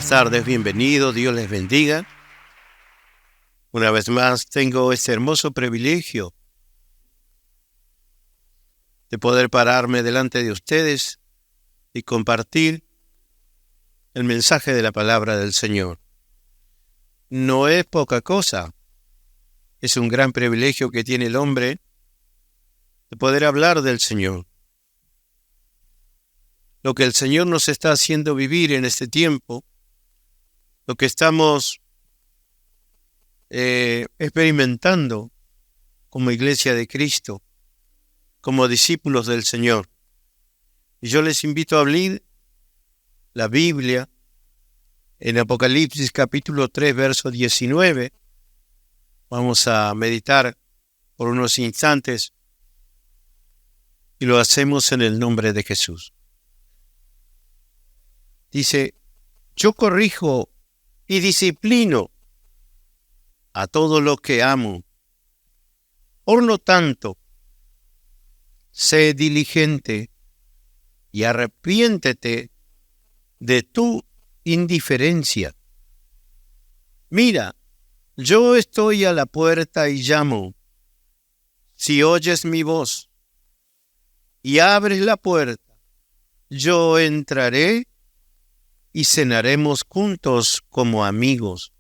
Buenas tardes, bienvenidos, Dios les bendiga. Una vez más tengo este hermoso privilegio de poder pararme delante de ustedes y compartir el mensaje de la palabra del Señor. No es poca cosa, es un gran privilegio que tiene el hombre de poder hablar del Señor. Lo que el Señor nos está haciendo vivir en este tiempo, lo que estamos experimentando como iglesia de Cristo, como discípulos del Señor. Y yo les invito a abrir la Biblia en Apocalipsis capítulo 3, verso 19. Vamos a meditar por unos instantes y lo hacemos en el nombre de Jesús. Dice, yo corrijo y disciplino a todo lo que amo. Por lo tanto, sé diligente y arrepiéntete de tu indiferencia. Mira, yo estoy a la puerta y llamo. Si oyes mi voz y abres la puerta, yo entraré y cenaremos juntos como amigos.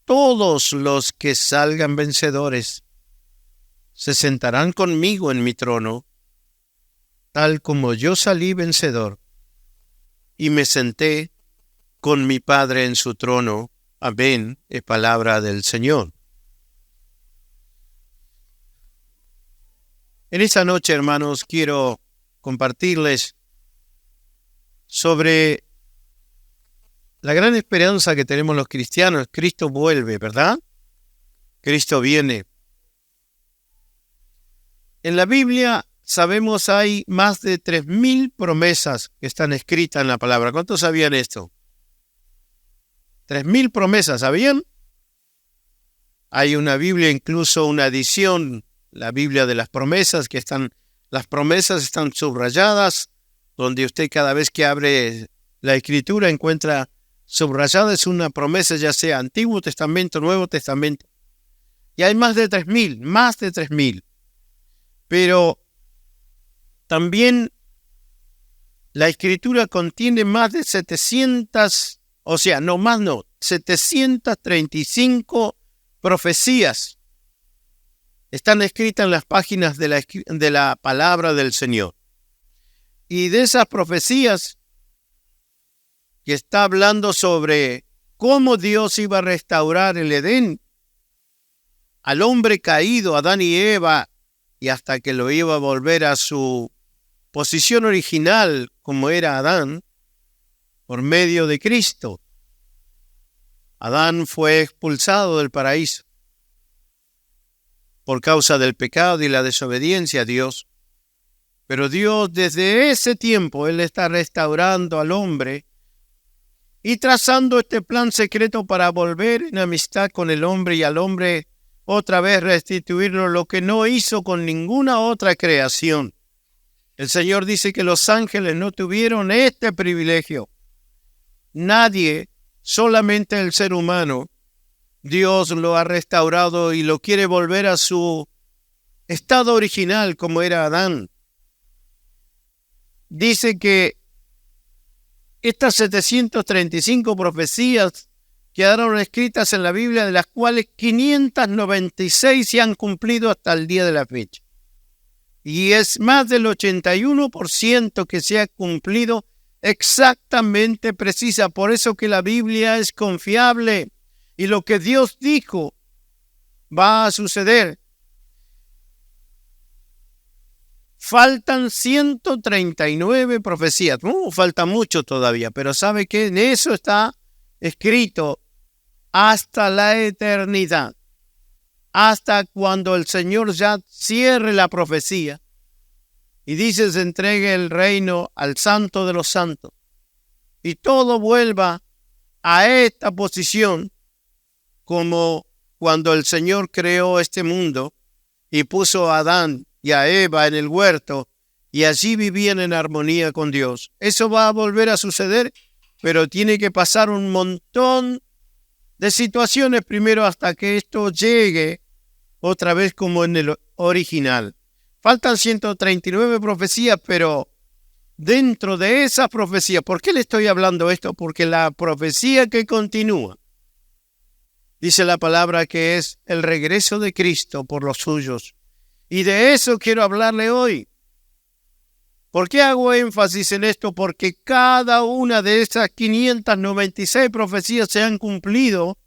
Todos los que salgan vencedores se sentarán conmigo en mi trono, tal como yo salí vencedor y me senté con mi Padre en su trono. Amén, es palabra del Señor. En esta noche, hermanos, quiero compartirles sobre la gran esperanza que tenemos los cristianos. Cristo vuelve, ¿verdad? Cristo viene. En la Biblia, sabemos, hay más de 3,000 promesas que están escritas en la palabra. ¿Cuántos sabían esto? 3,000 promesas, ¿sabían? Hay una Biblia, incluso una edición, la Biblia de las promesas, las promesas están subrayadas, donde usted cada vez que abre la Escritura encuentra subrayada es una promesa, ya sea Antiguo Testamento, Nuevo Testamento. Y hay más de 3,000. Pero también la Escritura contiene más de 735 profecías. Están escritas en las páginas de la palabra del Señor. Y de esas profecías que está hablando sobre cómo Dios iba a restaurar el Edén al hombre caído, Adán y Eva, y hasta que lo iba a volver a su posición original como era Adán, por medio de Cristo. Adán fue expulsado del paraíso por causa del pecado y la desobediencia a Dios. Pero Dios desde ese tiempo, Él está restaurando al hombre y trazando este plan secreto para volver en amistad con el hombre y al hombre otra vez restituirlo lo que no hizo con ninguna otra creación. El Señor dice que los ángeles no tuvieron este privilegio. Nadie, solamente el ser humano, Dios lo ha restaurado y lo quiere volver a su estado original como era Adán. Dice que estas 735 profecías quedaron escritas en la Biblia, de las cuales 596 se han cumplido hasta el día de la fecha. Y es más del 81% que se ha cumplido exactamente precisa. Por eso que la Biblia es confiable y lo que Dios dijo va a suceder. Faltan 139 profecías. Falta mucho todavía, pero ¿sabe qué? En eso está escrito hasta la eternidad. Hasta cuando el Señor ya cierre la profecía y dice se entregue el reino al Santo de los Santos y todo vuelva a esta posición como cuando el Señor creó este mundo y puso a Adán y a Eva en el huerto y allí vivían en armonía con Dios. ¿Eso va a volver a suceder? pero tiene que pasar un montón de situaciones primero hasta que esto llegue otra vez como en el original. Faltan 139 profecías, pero dentro de esas profecías, ¿por qué le estoy hablando esto? Porque la profecía que continúa, dice la palabra que es el regreso de Cristo por los suyos. Y de eso quiero hablarle hoy. ¿Por qué hago énfasis en esto? Porque cada una de esas 596 profecías se han cumplido,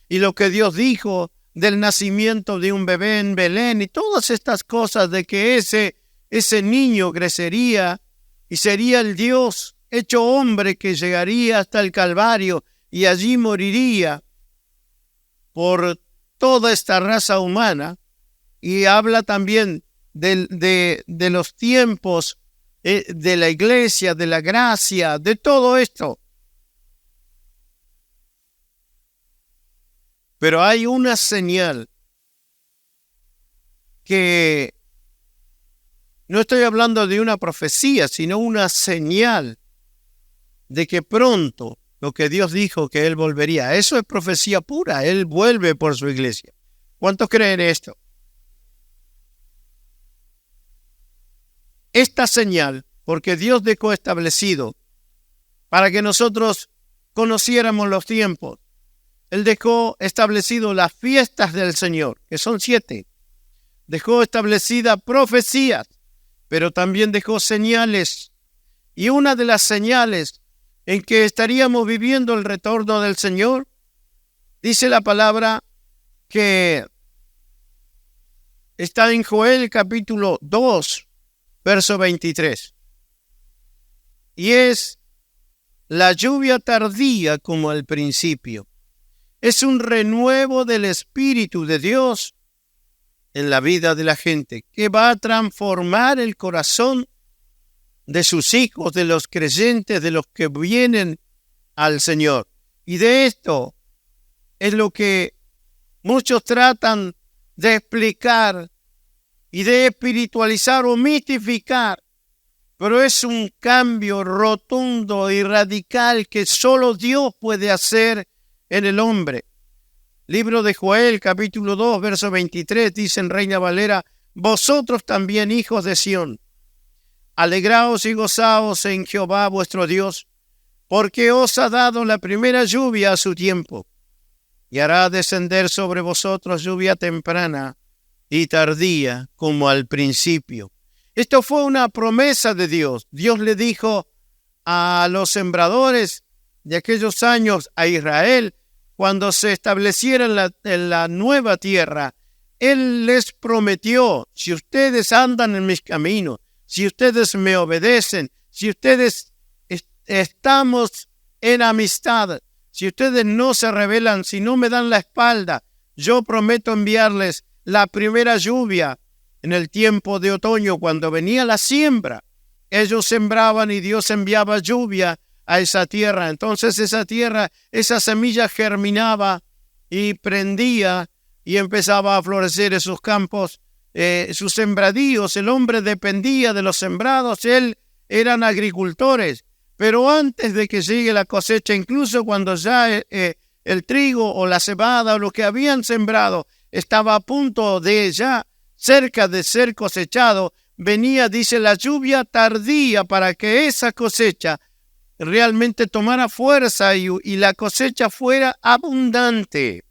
y lo que Dios dijo del nacimiento de un bebé en Belén y todas estas cosas de que ese niño crecería y sería el Dios hecho hombre que llegaría hasta el Calvario y allí moriría por toda esta raza humana. Y habla también de los tiempos de la iglesia, de la gracia, de todo esto. Pero hay una señal que no estoy hablando de una profecía, sino una señal de que pronto lo que Dios dijo que Él volvería. Eso es profecía pura. Él vuelve por su iglesia. ¿Cuántos creen esto? Esta señal, porque Dios dejó establecido para que nosotros conociéramos los tiempos. Él dejó establecido las fiestas del Señor, que son 7. Dejó establecidas profecías, pero también dejó señales. Y una de las señales en que estaríamos viviendo el retorno del Señor, dice la palabra que está en Joel capítulo 2, verso 23. Y es la lluvia tardía como al principio. Es un renuevo del Espíritu de Dios en la vida de la gente, que va a transformar el corazón de sus hijos, de los creyentes, de los que vienen al Señor. Y de esto es lo que muchos tratan de explicar y de espiritualizar o mitificar, pero es un cambio rotundo y radical que solo Dios puede hacer en el hombre. Libro de Joel, capítulo 2, verso 23, dice en Reina Valera: vosotros también, hijos de Sión, alegraos y gozaos en Jehová vuestro Dios, porque os ha dado la primera lluvia a su tiempo, y hará descender sobre vosotros lluvia temprana y tardía como al principio. Esto fue una promesa de Dios. Dios le dijo a los sembradores de aquellos años, a Israel, cuando se estableciera en la nueva tierra, Él les prometió: si ustedes andan en mis caminos, si ustedes me obedecen, si ustedes estamos en amistad, si ustedes no se rebelan, si no me dan la espalda, yo prometo enviarles la primera lluvia en el tiempo de otoño, cuando venía la siembra. Ellos sembraban y Dios enviaba lluvia a esa tierra. Entonces esa tierra, esa semilla germinaba y prendía y empezaba a florecer en sus campos, sus sembradíos. El hombre dependía de los sembrados. Eran agricultores. Pero antes de que llegue la cosecha, incluso cuando ya el trigo o la cebada o lo que habían sembrado estaba a punto de ya cerca de ser cosechado, venía, dice, la lluvia tardía para que esa cosecha realmente tomara fuerza y la cosecha fuera abundante.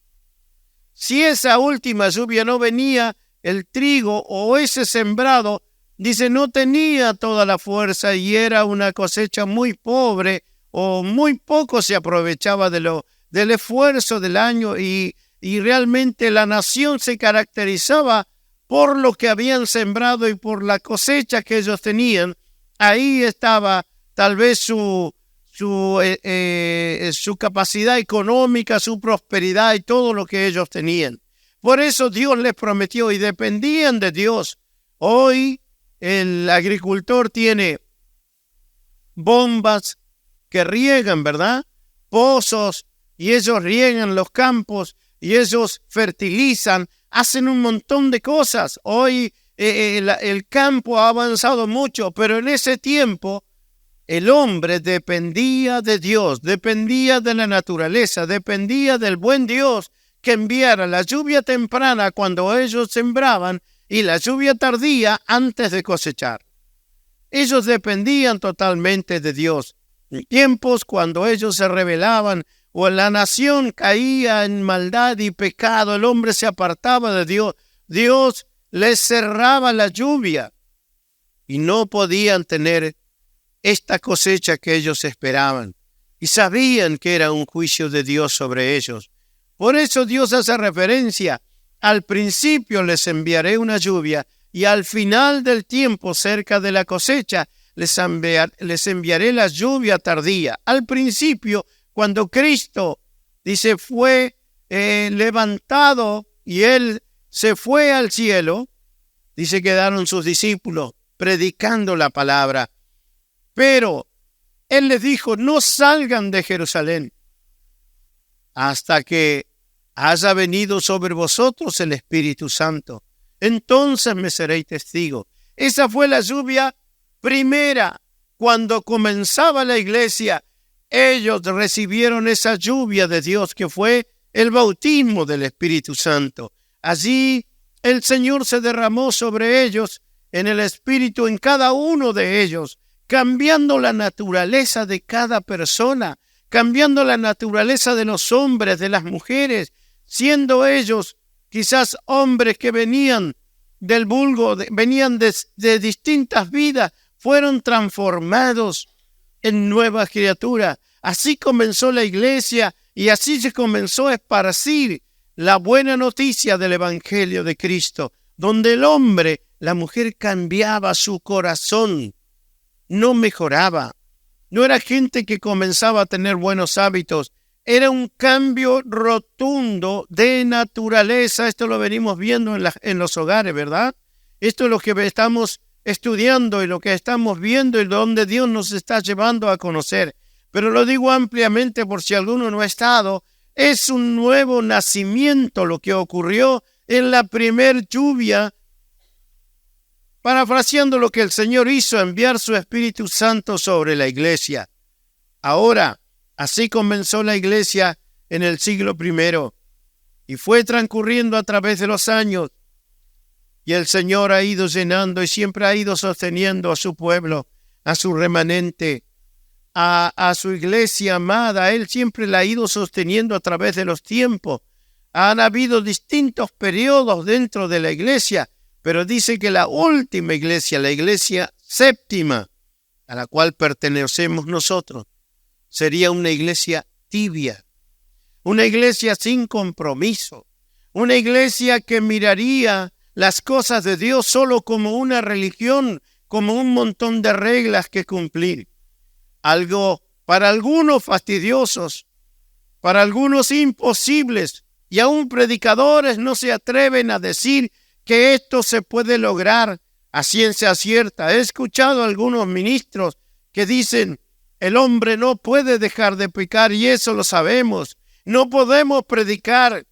Si esa última lluvia no venía, el trigo o ese sembrado, dice, no tenía toda la fuerza y era una cosecha muy pobre, o muy poco se aprovechaba del esfuerzo del año, y realmente la nación se caracterizaba por lo que habían sembrado y por la cosecha que ellos tenían. Ahí estaba tal vez su capacidad económica, su prosperidad y todo lo que ellos tenían. Por eso Dios les prometió y dependían de Dios. Hoy el agricultor tiene bombas que riegan, ¿verdad? Pozos, y ellos riegan los campos y ellos fertilizan, hacen un montón de cosas. Hoy el campo ha avanzado mucho, pero en ese tiempo el hombre dependía de Dios, dependía de la naturaleza, dependía del buen Dios que enviara la lluvia temprana cuando ellos sembraban y la lluvia tardía antes de cosechar. Ellos dependían totalmente de Dios. En tiempos cuando ellos se rebelaban o la nación caía en maldad y pecado, el hombre se apartaba de Dios. Dios les cerraba la lluvia y no podían tener esta cosecha que ellos esperaban. Y sabían que era un juicio de Dios sobre ellos. Por eso Dios hace referencia: al principio les enviaré una lluvia y al final del tiempo, cerca de la cosecha, les enviaré la lluvia tardía. Al principio, cuando Cristo, dice, fue levantado y Él se fue al cielo, dice, quedaron sus discípulos predicando la palabra. Pero Él les dijo: no salgan de Jerusalén hasta que haya venido sobre vosotros el Espíritu Santo. Entonces me seréis testigos. Esa fue la lluvia primera. Cuando comenzaba la iglesia, ellos recibieron esa lluvia de Dios que fue el bautismo del Espíritu Santo. Allí el Señor se derramó sobre ellos en el Espíritu, en cada uno de ellos, cambiando la naturaleza de cada persona, cambiando la naturaleza de los hombres, de las mujeres, siendo ellos quizás hombres que venían del vulgo, venían de distintas vidas, fueron transformados en nuevas criaturas. Así comenzó la iglesia y así se comenzó a esparcir la buena noticia del Evangelio de Cristo, donde el hombre, la mujer cambiaba su corazón, no mejoraba. No era gente que comenzaba a tener buenos hábitos, era un cambio rotundo de naturaleza. Esto lo venimos viendo en los hogares, ¿verdad? Esto es lo que estamos estudiando y lo que estamos viendo y donde Dios nos está llevando a conocer. Pero lo digo ampliamente por si alguno no ha estado. Es un nuevo nacimiento lo que ocurrió en la primer lluvia, parafraseando lo que el Señor hizo, enviar su Espíritu Santo sobre la iglesia. Ahora, así comenzó la iglesia en el siglo I y fue transcurriendo a través de los años. Y el Señor ha ido llenando y siempre ha ido sosteniendo a su pueblo, a su remanente, a su iglesia amada. Él siempre la ha ido sosteniendo a través de los tiempos. Han habido distintos periodos dentro de la iglesia, pero dice que la última iglesia, la iglesia séptima, a la cual pertenecemos nosotros, sería una iglesia tibia, una iglesia sin compromiso, una iglesia que miraría las cosas de Dios solo como una religión, como un montón de reglas que cumplir. Algo para algunos fastidiosos, para algunos imposibles, y aún predicadores no se atreven a decir que esto se puede lograr a ciencia cierta. He escuchado a algunos ministros que dicen: el hombre no puede dejar de pecar, y eso lo sabemos. No podemos predicar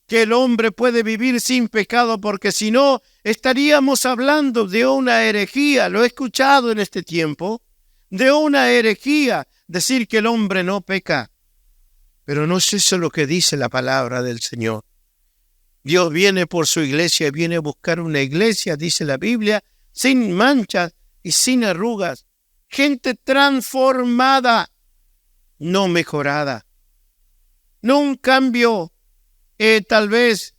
que el hombre puede vivir sin pecado, porque si no, estaríamos hablando de una herejía. Lo he escuchado en este tiempo, de una herejía, decir que el hombre no peca. Pero no es eso lo que dice la palabra del Señor. Dios viene por su iglesia, viene a buscar una iglesia, dice la Biblia, sin manchas y sin arrugas. Gente transformada, no mejorada. No un cambio, tal vez,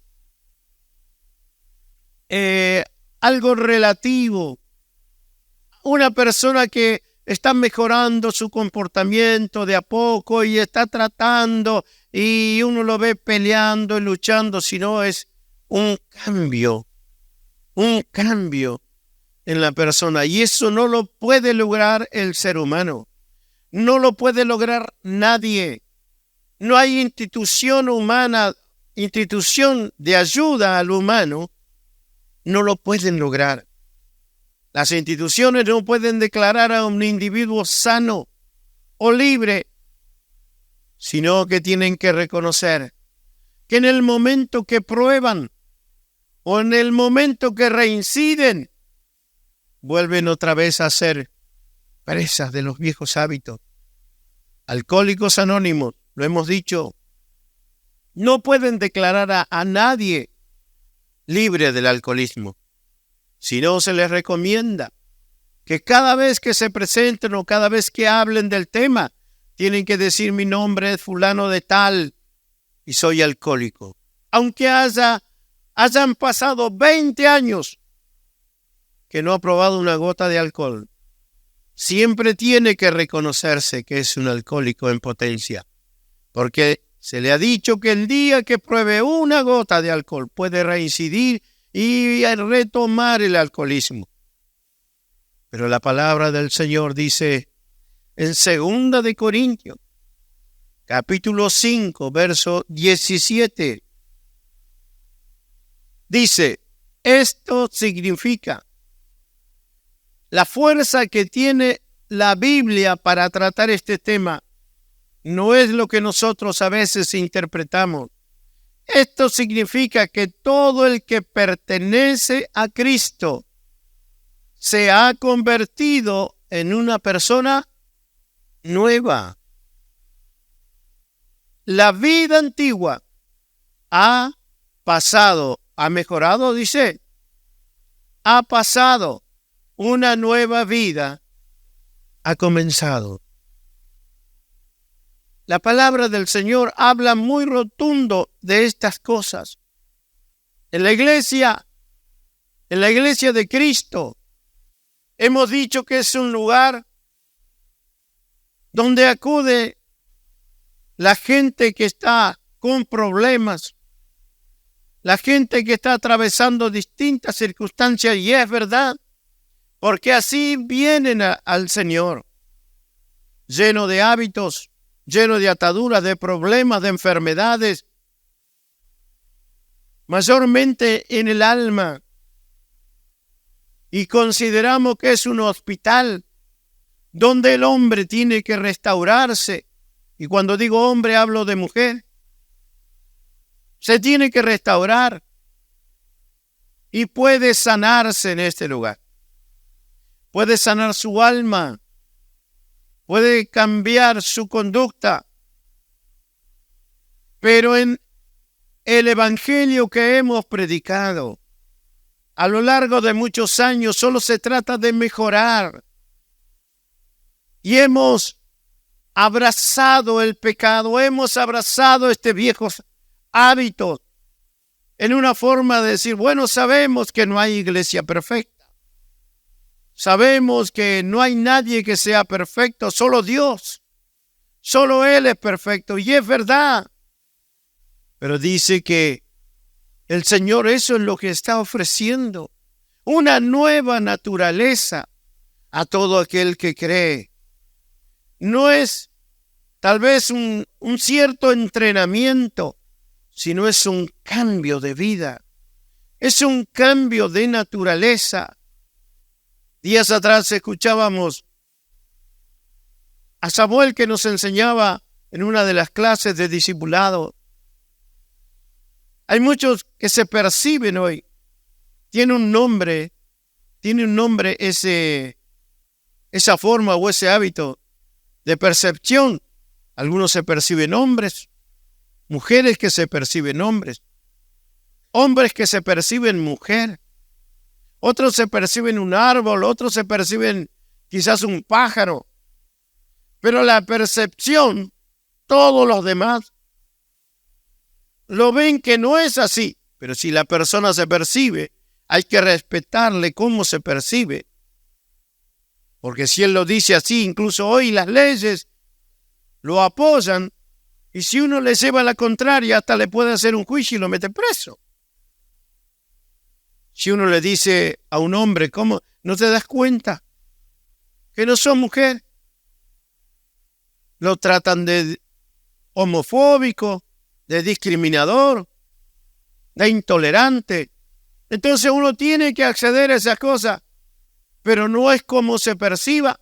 algo relativo. Una persona que está mejorando su comportamiento de a poco y está tratando, y uno lo ve peleando y luchando, sino es un cambio en la persona. Y eso no lo puede lograr el ser humano. No lo puede lograr nadie. No hay institución humana, institución de ayuda al humano, no lo pueden lograr. Las instituciones no pueden declarar a un individuo sano o libre, sino que tienen que reconocer que en el momento que prueban o en el momento que reinciden, vuelven otra vez a ser presas de los viejos hábitos. Alcohólicos Anónimos, lo hemos dicho, no pueden declarar a nadie libre del alcoholismo, sino se les recomienda que cada vez que se presenten o cada vez que hablen del tema, tienen que decir: mi nombre es fulano de tal y soy alcohólico. Aunque hayan pasado 20 años que no ha probado una gota de alcohol, siempre tiene que reconocerse que es un alcohólico en potencia, porque se le ha dicho que el día que pruebe una gota de alcohol puede reincidir y retomar el alcoholismo. Pero la palabra del Señor dice en 2 de Corintios, capítulo 5, verso 17, dice: esto significa la fuerza que tiene la Biblia para tratar este tema. No es lo que nosotros a veces interpretamos. Esto significa que todo el que pertenece a Cristo se ha convertido en una persona nueva. La vida antigua ha pasado, ha mejorado, dice, ha pasado, una nueva vida ha comenzado. La palabra del Señor habla muy rotundo de estas cosas. En la iglesia de Cristo, hemos dicho que es un lugar donde acude la gente que está con problemas, la gente que está atravesando distintas circunstancias, y es verdad, porque así vienen al Señor, lleno de hábitos, lleno de ataduras, de problemas, de enfermedades, mayormente en el alma. Y consideramos que es un hospital donde el hombre tiene que restaurarse. Y cuando digo hombre, hablo de mujer. Se tiene que restaurar y puede sanarse en este lugar. Puede sanar su alma, puede cambiar su conducta. Pero en el evangelio que hemos predicado a lo largo de muchos años solo se trata de mejorar. Y hemos abrazado el pecado, hemos abrazado este viejo hábito en una forma de decir: bueno, sabemos que no hay iglesia perfecta. Sabemos que no hay nadie que sea perfecto, solo Dios. Solo Él es perfecto, y es verdad. Pero dice que el Señor eso es lo que está ofreciendo. Una nueva naturaleza a todo aquel que cree. No es tal vez un cierto entrenamiento, sino es un cambio de vida. Es un cambio de naturaleza. Días atrás escuchábamos a Samuel, que nos enseñaba en una de las clases de discipulado. Hay muchos que se perciben hoy. Tiene un nombre esa forma o ese hábito de percepción. Algunos se perciben hombres, mujeres que se perciben hombres, hombres que se perciben mujer, otros se perciben un árbol, otros se perciben quizás un pájaro. Pero la percepción, todos los demás lo ven que no es así. Pero si la persona se percibe, hay que respetarle cómo se percibe. Porque si él lo dice así, incluso hoy las leyes lo apoyan, y si uno le lleva la contraria, hasta le puede hacer un juicio y lo mete preso. Si uno le dice a un hombre: ¿cómo no te das cuenta que no sos mujer? Lo tratan de homofóbico, de discriminador, de intolerante. Entonces uno tiene que acceder a esas cosas, pero no es como se perciba.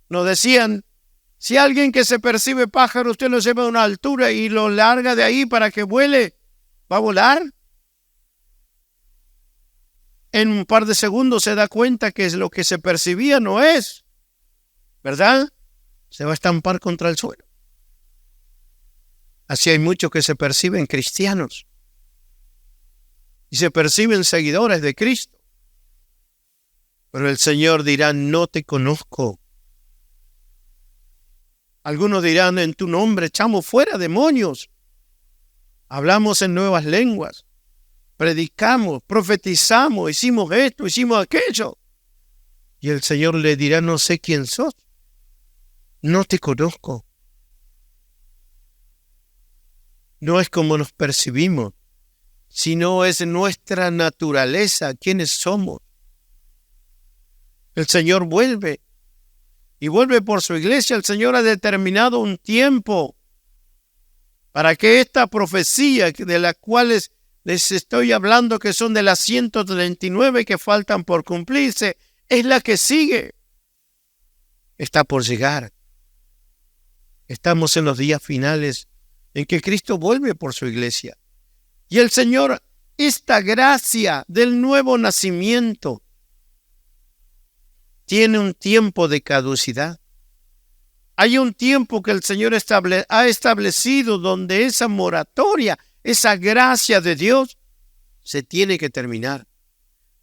Nos decían: si alguien que se percibe pájaro, usted lo lleva a una altura y lo larga de ahí para que vuele, ¿va a volar? En un par de segundos se da cuenta que lo que se percibía no es ¿verdad? Se va a estampar contra el suelo. Así hay muchos que se perciben cristianos y se perciben seguidores de Cristo. Pero el Señor dirá, no te conozco. Algunos dirán, en tu nombre echamos fuera demonios. Hablamos en nuevas lenguas. Predicamos, profetizamos, hicimos esto, hicimos aquello. Y el Señor le dirá, no sé quién sos. No te conozco. No es como nos percibimos, sino es nuestra naturaleza, quiénes somos. El Señor vuelve y vuelve por su iglesia. El Señor ha determinado un tiempo para que esta profecía de la cual les estoy hablando, que son de las 139 que faltan por cumplirse, es la que sigue. Está por llegar. Estamos en los días finales en que Cristo vuelve por su iglesia. Y el Señor, esta gracia del nuevo nacimiento, tiene un tiempo de caducidad. Hay un tiempo que el Señor ha establecido donde esa moratoria, esa gracia de Dios, se tiene que terminar.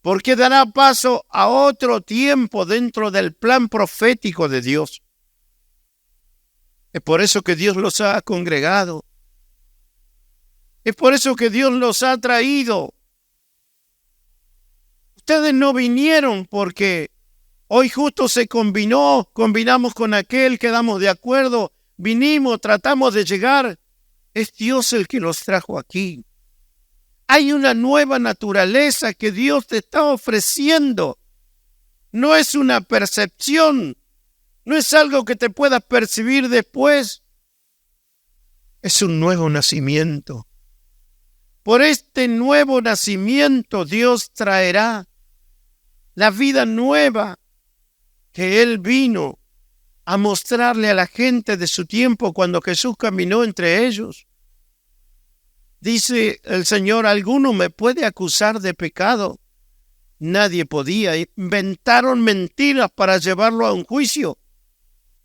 Porque dará paso a otro tiempo dentro del plan profético de Dios. Es por eso que Dios los ha congregado. Es por eso que Dios los ha traído. Ustedes no vinieron porque hoy justo se combinamos con aquel, quedamos de acuerdo, vinimos, tratamos de llegar. Es Dios el que los trajo aquí. Hay una nueva naturaleza que Dios te está ofreciendo. No es una percepción, no es algo que te puedas percibir después. Es un nuevo nacimiento. Por este nuevo nacimiento Dios traerá la vida nueva que Él vino a mostrarle a la gente de su tiempo cuando Jesús caminó entre ellos. Dice el Señor, ¿alguno me puede acusar de pecado? Nadie podía. Inventaron mentiras para llevarlo a un juicio.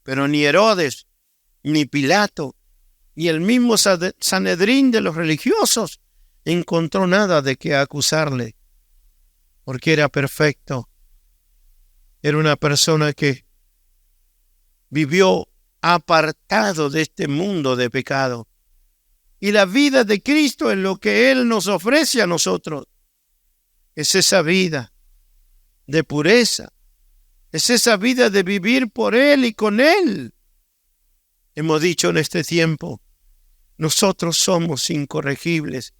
Pero ni Herodes, ni Pilato, ni el mismo Sanedrín de los religiosos encontró nada de qué acusarle, porque era perfecto. Era una persona que vivió apartado de este mundo de pecado. Y la vida de Cristo es lo que Él nos ofrece a nosotros. Es esa vida de pureza. Es esa vida de vivir por Él y con Él. Hemos dicho en este tiempo, nosotros somos incorregibles.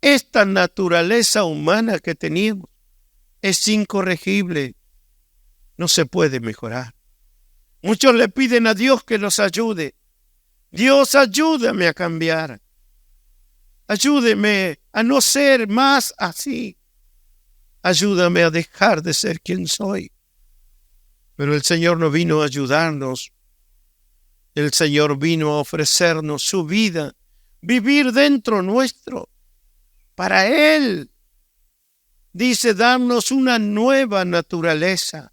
Esta naturaleza humana que teníamos es incorregible. No se puede mejorar. Muchos le piden a Dios que los ayude. Dios, ayúdame a cambiar. Ayúdeme a no ser más así. Ayúdame a dejar de ser quien soy. Pero el Señor no vino a ayudarnos. El Señor vino a ofrecernos su vida, vivir dentro nuestro. Para Él, dice, darnos una nueva naturaleza.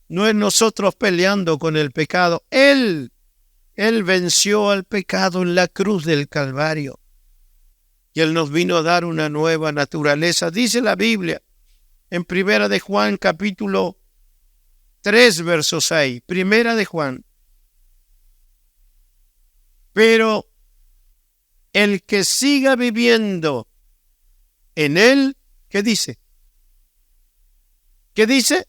No es nosotros peleando con el pecado. Él venció al pecado en la cruz del Calvario. Y Él nos vino a dar una nueva naturaleza. Dice la Biblia en Primera de Juan, capítulo 3, verso 6. Primera de Juan. Pero el que siga viviendo en Él, ¿qué dice? ¿Qué dice?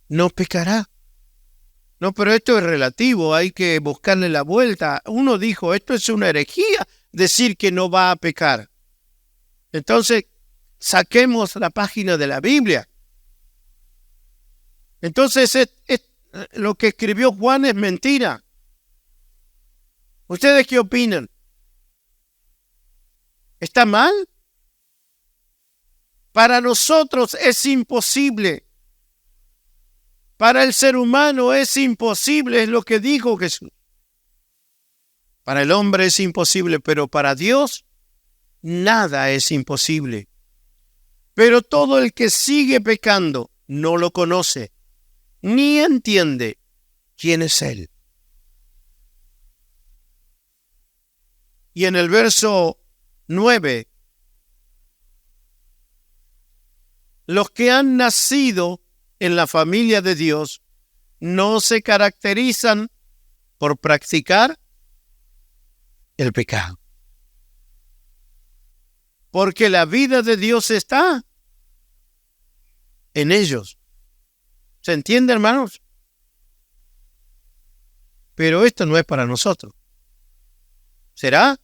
No pecará. No, pero esto es relativo, hay que buscarle la vuelta. Uno dijo, esto es una herejía, decir que no va a pecar. Entonces, saquemos la página de la Biblia. Entonces, lo que escribió Juan es mentira. ¿Ustedes qué opinan? ¿Está mal? Para nosotros es imposible. Para el ser humano es imposible, es lo que dijo Jesús. Para el hombre es imposible, pero para Dios nada es imposible. Pero todo el que sigue pecando no lo conoce, ni entiende, quién es Él. Y en el verso 9, los que han nacido en la familia de Dios no se caracterizan por practicar el pecado. Porque la vida de Dios está en ellos. ¿Se entiende, hermanos? Pero esto no es para nosotros. ¿Será?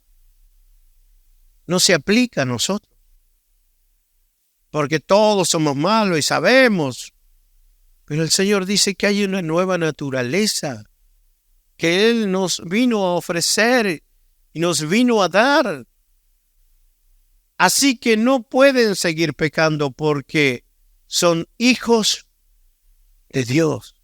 No se aplica a nosotros. Porque todos somos malos y sabemos. Pero el Señor dice que hay una nueva naturaleza que Él nos vino a ofrecer y nos vino a dar. Así que no pueden seguir pecando porque son hijos de Dios.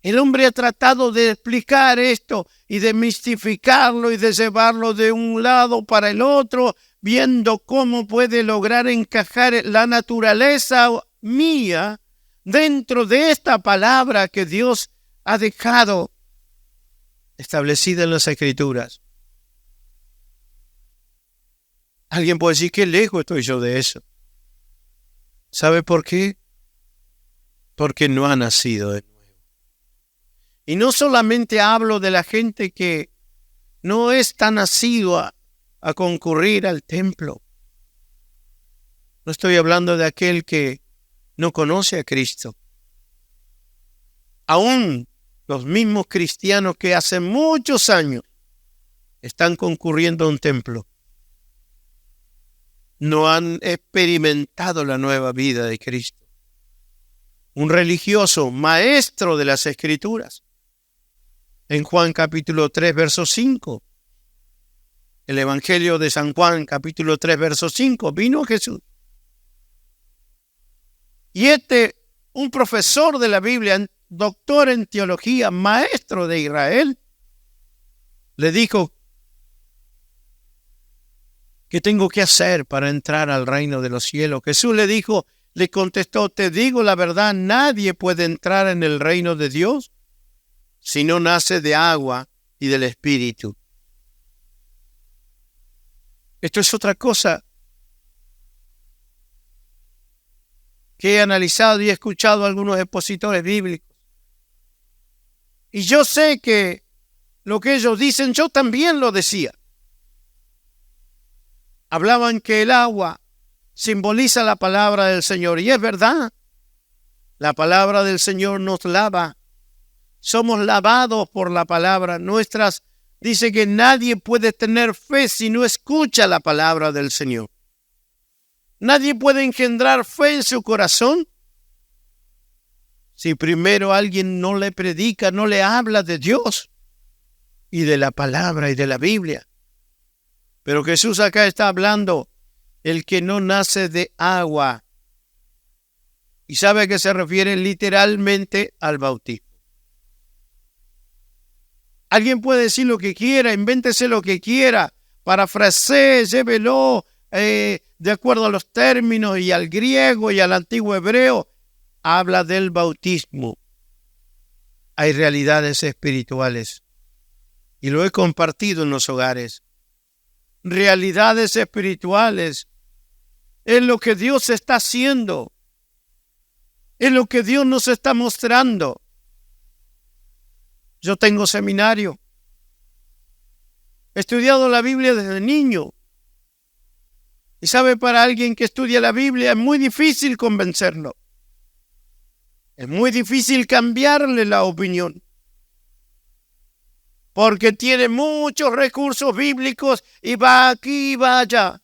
El hombre ha tratado de explicar esto y de mistificarlo y de llevarlo de un lado para el otro, viendo cómo puede lograr encajar la naturaleza mía dentro de esta palabra que Dios ha dejado establecida en las Escrituras. Alguien puede decir, qué lejos estoy yo de eso. ¿Sabe por qué? Porque no ha nacido de nuevo. Y no solamente hablo de la gente que no es tan asidua a concurrir al templo. No estoy hablando de aquel que no conoce a Cristo. Aún los mismos cristianos que hace muchos años están concurriendo a un templo no han experimentado la nueva vida de Cristo. Un religioso, maestro de las Escrituras, en Juan capítulo 3, verso 5, el Evangelio de San Juan capítulo 3, verso 5, vino Jesús. Y un profesor de la Biblia, doctor en teología, maestro de Israel, le dijo, ¿qué tengo que hacer para entrar al reino de los cielos? Jesús le contestó, te digo la verdad, nadie puede entrar en el reino de Dios si no nace de agua y del Espíritu. Esto es otra cosa que he analizado y he escuchado a algunos expositores bíblicos. Y yo sé que lo que ellos dicen, yo también lo decía. Hablaban que el agua simboliza la palabra del Señor. Y es verdad. La palabra del Señor nos lava. Somos lavados por la palabra. Dice que nadie puede tener fe si no escucha la palabra del Señor. Nadie puede engendrar fe en su corazón si primero alguien no le predica, no le habla de Dios y de la palabra y de la Biblia. Pero Jesús acá está hablando, el que no nace de agua. Y sabe a qué se refiere literalmente al bautismo. Alguien puede decir lo que quiera, invéntese lo que quiera, parafrasee, llévelo de acuerdo a los términos y al griego y al antiguo hebreo. Habla del bautismo. Hay realidades espirituales. Y lo he compartido en los hogares. Realidades espirituales. Es lo que Dios está haciendo. Es lo que Dios nos está mostrando. Yo tengo seminario. He estudiado la Biblia desde niño. Y sabe, para alguien que estudia la Biblia es muy difícil convencerlo. Es muy difícil cambiarle la opinión. Porque tiene muchos recursos bíblicos y va aquí y va allá.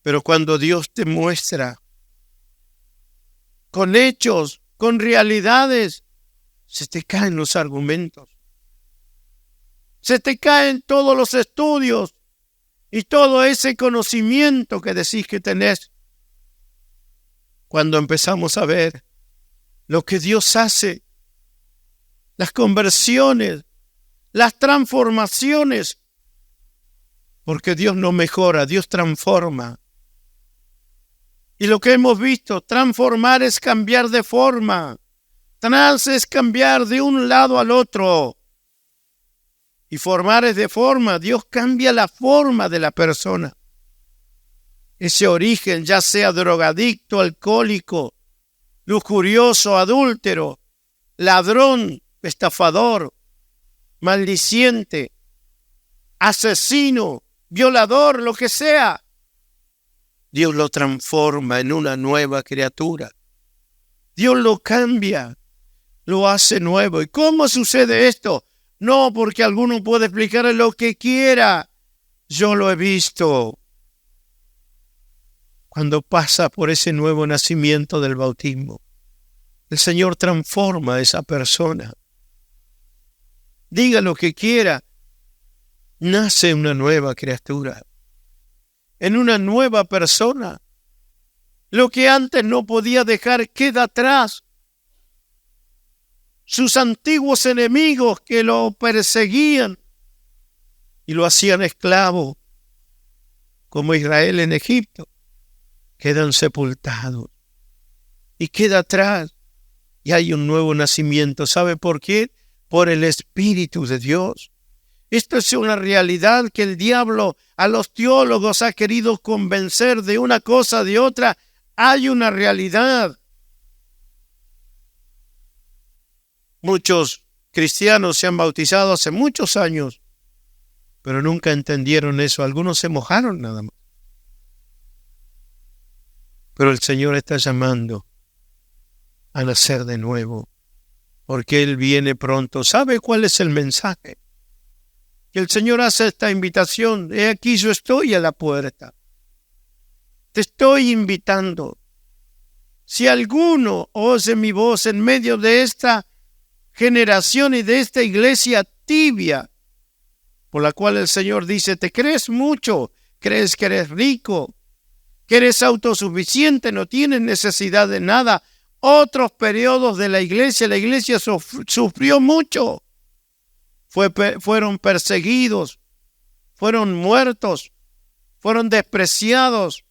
Pero cuando Dios te muestra con hechos, con realidades, se te caen los argumentos. Se te caen todos los estudios y todo ese conocimiento que decís que tenés. Cuando empezamos a ver lo que Dios hace, las conversiones, las transformaciones, porque Dios no mejora, Dios transforma. Y lo que hemos visto, transformar es cambiar de forma. Trans es cambiar de un lado al otro. Y formar es de forma. Dios cambia la forma de la persona. Ese origen, ya sea drogadicto, alcohólico, lujurioso, adúltero, ladrón, estafador, maldiciente, asesino, violador, lo que sea, Dios lo transforma en una nueva criatura. Dios lo cambia, lo hace nuevo. ¿Y cómo sucede esto? No porque alguno puede explicar lo que quiera. Yo lo he visto. Cuando pasa por ese nuevo nacimiento del bautismo, el Señor transforma a esa persona. Diga lo que quiera, nace una nueva criatura, en una nueva persona. Lo que antes no podía dejar queda atrás. Sus antiguos enemigos que lo perseguían y lo hacían esclavo, como Israel en Egipto, quedan sepultados y queda atrás. Y hay un nuevo nacimiento. ¿Sabe por qué? Por el Espíritu de Dios. Esto es una realidad que el diablo a los teólogos ha querido convencer de una cosa, de otra. Hay una realidad. Muchos cristianos se han bautizado hace muchos años, pero nunca entendieron eso. Algunos se mojaron nada más. Pero el Señor está llamando a nacer de nuevo, porque Él viene pronto. ¿Sabe cuál es el mensaje? Que el Señor hace esta invitación. He aquí, yo estoy a la puerta. Te estoy invitando. Si alguno oye mi voz en medio de esta generación y de esta iglesia tibia, por la cual el Señor dice, te crees mucho, crees que eres rico, que eres autosuficiente, no tienes necesidad de nada. Otros periodos de la iglesia sufrió mucho. Fueron perseguidos, fueron muertos, fueron despreciados,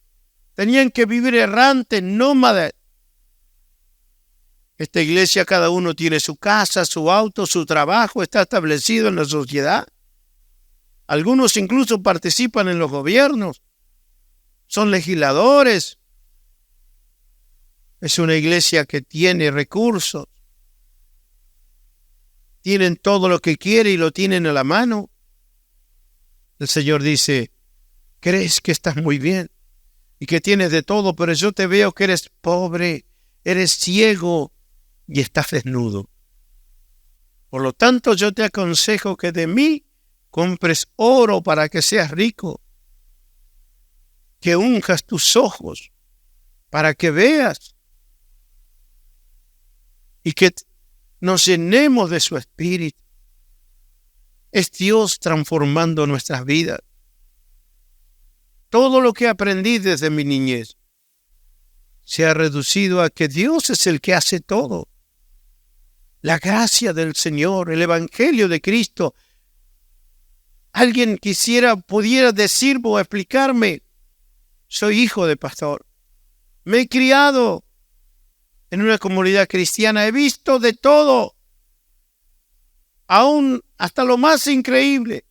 tenían que vivir errantes, nómadas. Esta iglesia, cada uno tiene su casa, su auto, su trabajo, está establecido en la sociedad. Algunos incluso participan en los gobiernos, son legisladores. Es una iglesia que tiene recursos. Tienen todo lo que quiere y lo tienen a la mano. El Señor dice, crees que estás muy bien y que tienes de todo, pero yo te veo que eres pobre, eres ciego y estás desnudo. Por lo tanto, yo te aconsejo que de mí compres oro para que seas rico, que unjas tus ojos para que veas y que nos llenemos de su Espíritu. Es Dios transformando nuestras vidas. Todo lo que aprendí desde mi niñez se ha reducido a que Dios es el que hace todo. La gracia del Señor, el Evangelio de Cristo. Alguien pudiera decir o explicarme, soy hijo de pastor. Me he criado en una comunidad cristiana, he visto de todo, aún hasta lo más increíble.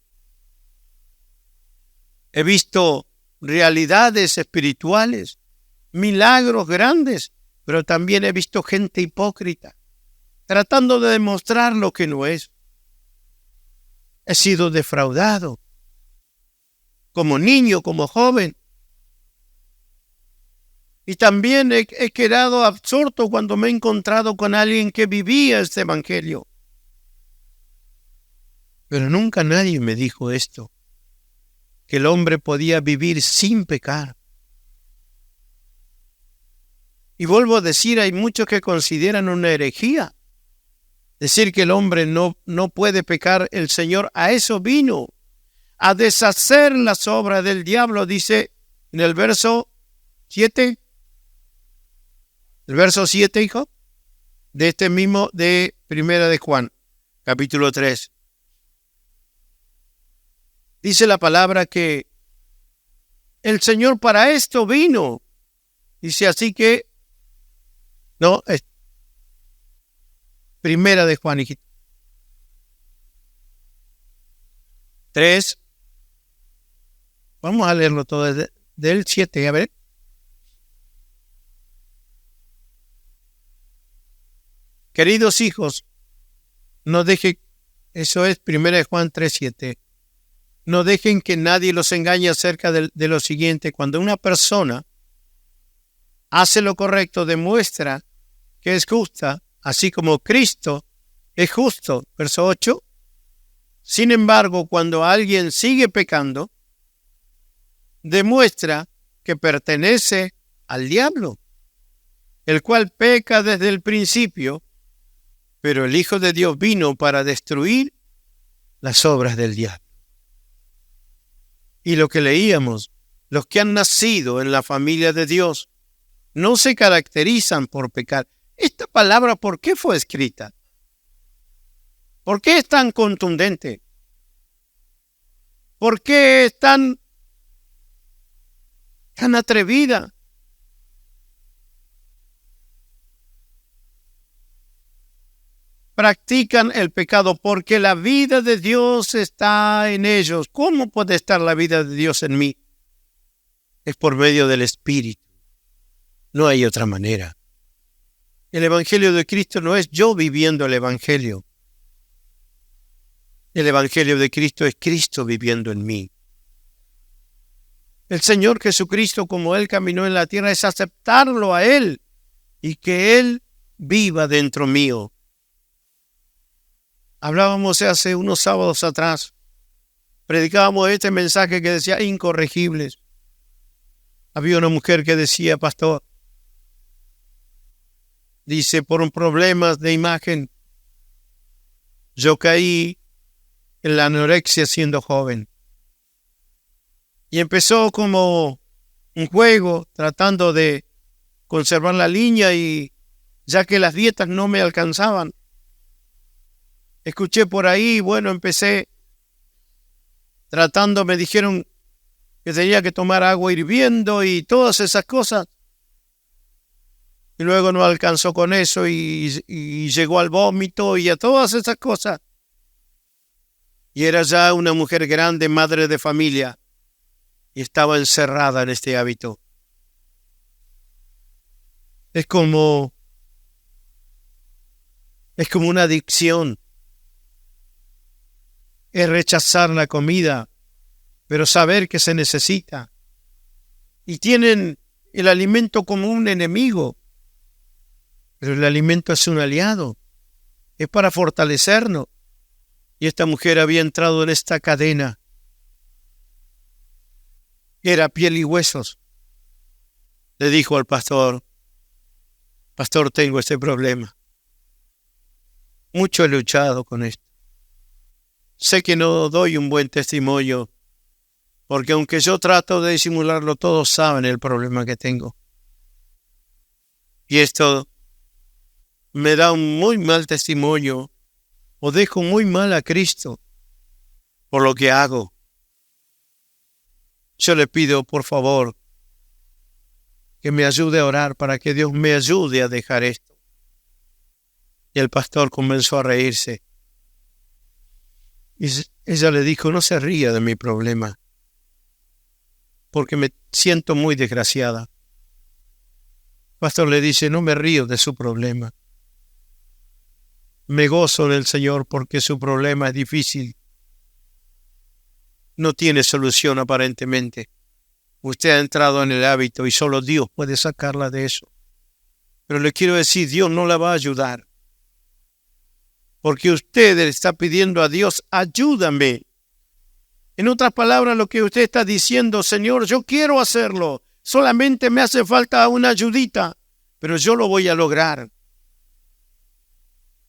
He visto realidades espirituales, milagros grandes, pero también he visto gente hipócrita, tratando de demostrar lo que no es. He sido defraudado, como niño, como joven. Y también he quedado absorto cuando me he encontrado con alguien que vivía este evangelio. Pero nunca nadie me dijo esto, que el hombre podía vivir sin pecar. Y vuelvo a decir, hay muchos que consideran una herejía decir que el hombre no puede pecar. El Señor a eso vino, a deshacer las obras del diablo, dice en el verso 7. El verso 7, hijo, de este mismo, de Primera de Juan, capítulo 3. Dice la palabra que el Señor para esto vino. Dice así que, no, Primera de Juan, hijito. 3. Vamos a leerlo todo del 7, a ver. Queridos hijos, no dejen, eso es Primera de Juan 3:7. No dejen que nadie los engañe acerca de lo siguiente. Cuando una persona hace lo correcto, demuestra que es justa, así como Cristo es justo. Verso 8. Sin embargo, cuando alguien sigue pecando, demuestra que pertenece al diablo, el cual peca desde el principio, pero el Hijo de Dios vino para destruir las obras del diablo. Y lo que leíamos, los que han nacido en la familia de Dios no se caracterizan por pecar. Esta palabra, ¿por qué fue escrita? ¿Por qué es tan contundente? ¿Por qué es tan atrevida? Practican el pecado porque la vida de Dios está en ellos. ¿Cómo puede estar la vida de Dios en mí? Es por medio del Espíritu. No hay otra manera. El Evangelio de Cristo no es yo viviendo el Evangelio. El Evangelio de Cristo es Cristo viviendo en mí. El Señor Jesucristo, como Él caminó en la tierra, es aceptarlo a Él y que Él viva dentro mío. Hablábamos hace unos sábados atrás, predicábamos este mensaje que decía incorregibles. Había una mujer que decía, pastor, dice, por un problema de imagen, yo caí en la anorexia siendo joven. Y empezó como un juego, tratando de conservar la línea y ya que las dietas no me alcanzaban. Escuché por ahí, bueno, empecé tratando, me dijeron que tenía que tomar agua hirviendo y todas esas cosas. Y luego no alcanzó con eso y llegó al vómito y a todas esas cosas. Y era ya una mujer grande, madre de familia, y estaba encerrada en este hábito. Es como una adicción. Es rechazar la comida, pero saber que se necesita. Y tienen el alimento como un enemigo, pero el alimento es un aliado. Es para fortalecernos. Y esta mujer había entrado en esta cadena. Era piel y huesos. Le dijo al pastor, pastor, tengo este problema. Mucho he luchado con esto. Sé que no doy un buen testimonio, porque aunque yo trato de disimularlo, todos saben el problema que tengo. Y esto me da un muy mal testimonio, o dejo muy mal a Cristo por lo que hago. Yo le pido, por favor, que me ayude a orar para que Dios me ayude a dejar esto. Y el pastor comenzó a reírse. Y ella le dijo, no se ría de mi problema, porque me siento muy desgraciada. El pastor le dice, no me río de su problema. Me gozo en el Señor porque su problema es difícil. No tiene solución aparentemente. Usted ha entrado en el hábito y solo Dios puede sacarla de eso. Pero le quiero decir, Dios no la va a ayudar. Porque usted le está pidiendo a Dios, ayúdame. En otras palabras, lo que usted está diciendo, Señor, yo quiero hacerlo. Solamente me hace falta una ayudita, pero yo lo voy a lograr.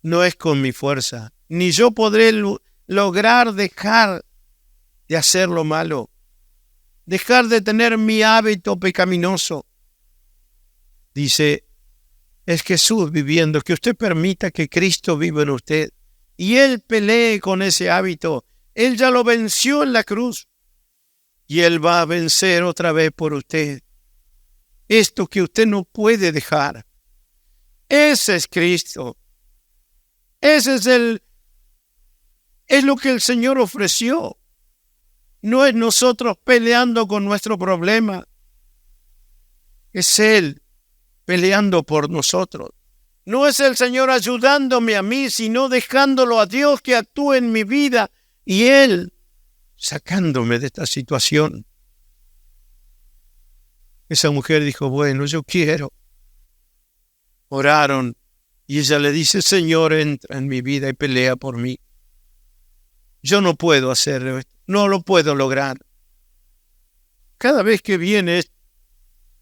No es con mi fuerza, ni yo podré lograr dejar de hacer lo malo, dejar de tener mi hábito pecaminoso. Dice, es Jesús viviendo, que usted permita que Cristo viva en usted y Él pelee con ese hábito. Él ya lo venció en la cruz y Él va a vencer otra vez por usted. Esto que usted no puede dejar, ese es Cristo. Es lo que el Señor ofreció. No es nosotros peleando con nuestro problema. Es Él peleando por nosotros. No es el Señor ayudándome a mí, sino dejándolo a Dios que actúe en mi vida y Él sacándome de esta situación. Esa mujer dijo, bueno, yo quiero. Oraron y ella le dice, Señor, entra en mi vida y pelea por mí. Yo no puedo hacerlo, no lo puedo lograr. Cada vez que viene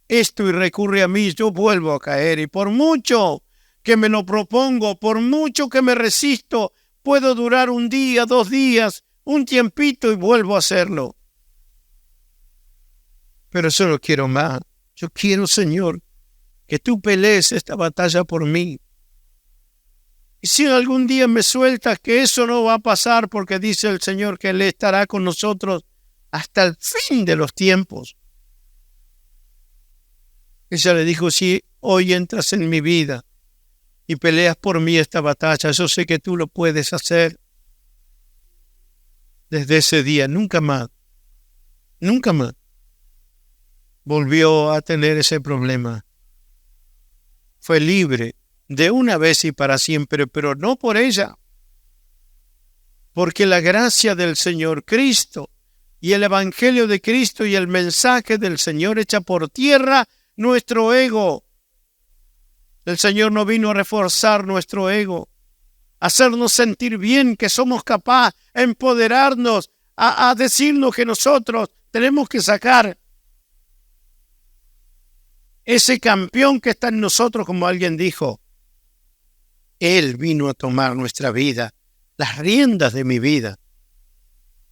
esto y recurre a mí, yo vuelvo a caer. Y por mucho que me lo propongo, por mucho que me resisto, puedo durar un día, 2 días, un tiempito y vuelvo a hacerlo. Pero solo quiero más. Yo quiero, Señor, que tú pelees esta batalla por mí. Y si algún día me sueltas, que eso no va a pasar, porque dice el Señor que Él estará con nosotros hasta el fin de los tiempos. Ella le dijo, si hoy entras en mi vida y peleas por mí esta batalla, yo sé que tú lo puedes hacer. Desde ese día, nunca más volvió a tener ese problema. Fue libre de una vez y para siempre, pero no por ella. Porque la gracia del Señor Cristo y el Evangelio de Cristo y el mensaje del Señor echa por tierra nuestro ego. El Señor no vino a reforzar nuestro ego, a hacernos sentir bien que somos capaces, a empoderarnos, a decirnos que nosotros tenemos que sacar ese campeón que está en nosotros, como alguien dijo. Él vino a tomar nuestra vida, las riendas de mi vida,